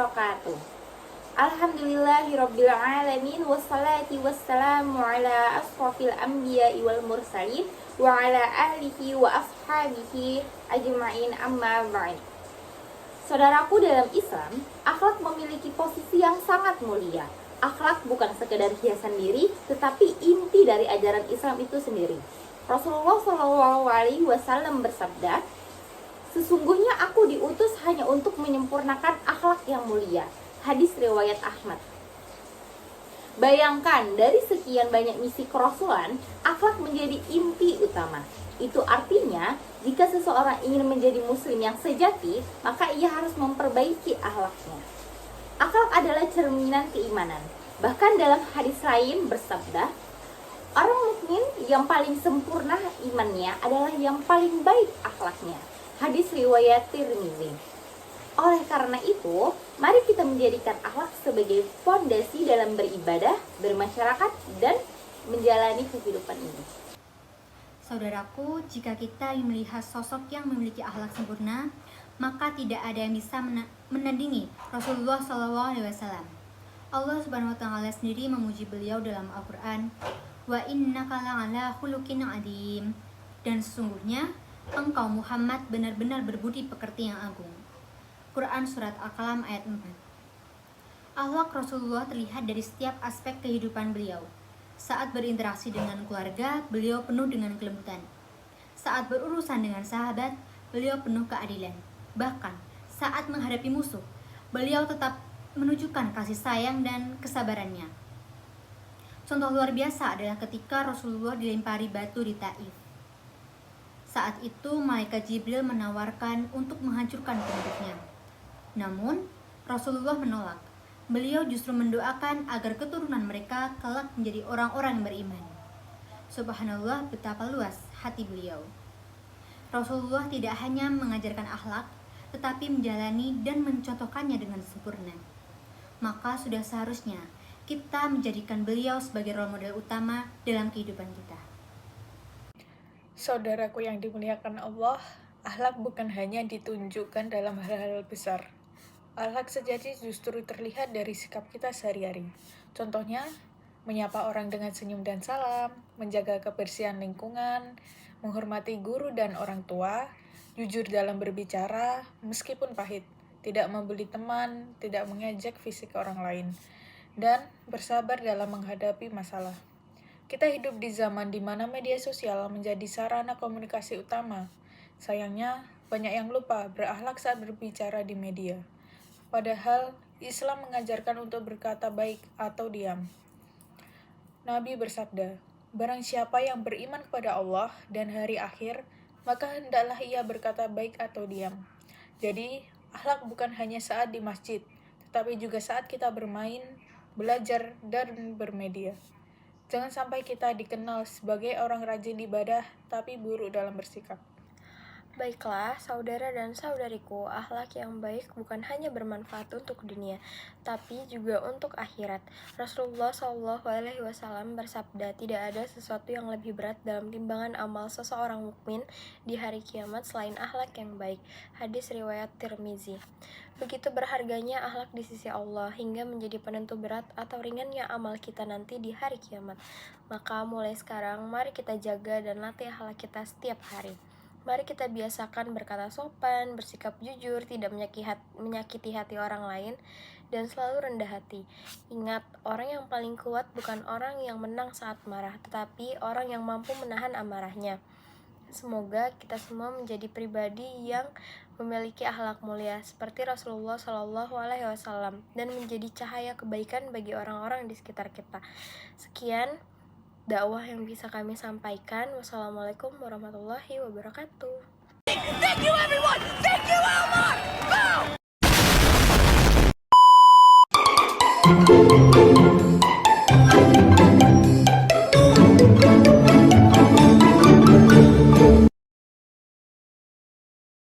wabarakatuh. Alhamdulillahirabbil alamin wassalatu wassalamu ala asrofil anbiya'i wal mursalin wa ala ahlihi wa ashabihi ajma'in amma ba'd. Saudaraku dalam Islam, akhlak memiliki posisi yang sangat mulia. Akhlak bukan sekedar hiasan diri, tetapi inti dari ajaran Islam itu sendiri. Rasulullah SAW bersabda, "Sesungguhnya aku diutus hanya untuk menyempurnakan akhlak yang mulia." Hadis riwayat Ahmad. Bayangkan, dari sekian banyak misi kerasulan, akhlak menjadi inti utama. Itu artinya, jika seseorang ingin menjadi muslim yang sejati, maka ia harus memperbaiki akhlaknya. Akhlak adalah cerminan keimanan. Bahkan dalam hadis lain bersabda, orang mukmin yang paling sempurna imannya adalah yang paling baik akhlaknya. Hadis riwayat Tirmizi. Oleh karena itu, mari kita menjadikan akhlak sebagai fondasi dalam beribadah, bermasyarakat, dan menjalani kehidupan ini. Saudaraku, jika kita melihat sosok yang memiliki akhlak sempurna, maka tidak ada yang bisa menandingi Rasulullah SAW. Allah Subhanahu wa Ta'ala sendiri memuji beliau dalam Al-Quran, "Wa innaka la'ala khuluqin adzim." Dan sesungguhnya engkau Muhammad benar-benar berbudi pekerti yang agung. Quran Surat Al-Qalam ayat 4. Akhlak Rasulullah terlihat dari setiap aspek kehidupan beliau. Saat berinteraksi dengan keluarga, beliau penuh dengan kelembutan. Saat berurusan dengan sahabat, beliau penuh keadilan. Bahkan, saat menghadapi musuh, beliau tetap menunjukkan kasih sayang dan kesabarannya. Contoh luar biasa adalah ketika Rasulullah dilempari batu di Taif. Saat itu, malaikat Jibril menawarkan untuk menghancurkan penduduknya. Namun, Rasulullah menolak. Beliau justru mendoakan agar keturunan mereka kelak menjadi orang-orang yang beriman. Subhanallah, betapa luas hati beliau. Rasulullah tidak hanya mengajarkan akhlak, tetapi menjalani dan mencontohkannya dengan sempurna. Maka sudah seharusnya kita menjadikan beliau sebagai role model utama dalam kehidupan kita. Saudaraku yang dimuliakan Allah, akhlak bukan hanya ditunjukkan dalam hal-hal besar. Akhlak sejati justru terlihat dari sikap kita sehari-hari. Contohnya, menyapa orang dengan senyum dan salam, menjaga kebersihan lingkungan, menghormati guru dan orang tua, jujur dalam berbicara, meskipun pahit, tidak membuli teman, tidak mengejek fisik orang lain, dan bersabar dalam menghadapi masalah. Kita hidup di zaman di mana media sosial menjadi sarana komunikasi utama. Sayangnya, banyak yang lupa berakhlak saat berbicara di media. Padahal, Islam mengajarkan untuk berkata baik atau diam. Nabi bersabda, "Barang siapa yang beriman kepada Allah dan hari akhir, maka hendaklah ia berkata baik atau diam." Jadi, akhlak bukan hanya saat di masjid, tetapi juga saat kita bermain, belajar, dan bermedia. Jangan sampai kita dikenal sebagai orang rajin ibadah, tapi buruk dalam bersikap. Baiklah, saudara dan saudariku, akhlak yang baik bukan hanya bermanfaat untuk dunia, tapi juga untuk akhirat. Rasulullah SAW bersabda, tidak ada sesuatu yang lebih berat dalam timbangan amal seseorang mukmin di hari kiamat selain akhlak yang baik. Hadis riwayat Tirmizi. Begitu berharganya akhlak di sisi Allah hingga menjadi penentu berat atau ringannya amal kita nanti di hari kiamat. Maka mulai sekarang, mari kita jaga dan latih akhlak kita setiap hari. Mari kita biasakan berkata sopan, bersikap jujur, tidak menyakiti hati orang lain, dan selalu rendah hati. Ingat, orang yang paling kuat bukan orang yang menang saat marah, tetapi orang yang mampu menahan amarahnya. Semoga kita semua menjadi pribadi yang memiliki akhlak mulia seperti Rasulullah SAW dan menjadi cahaya kebaikan bagi orang-orang di sekitar kita. Sekian dakwah yang bisa kami sampaikan. Wassalamualaikum warahmatullahi wabarakatuh. Thank you everyone! Thank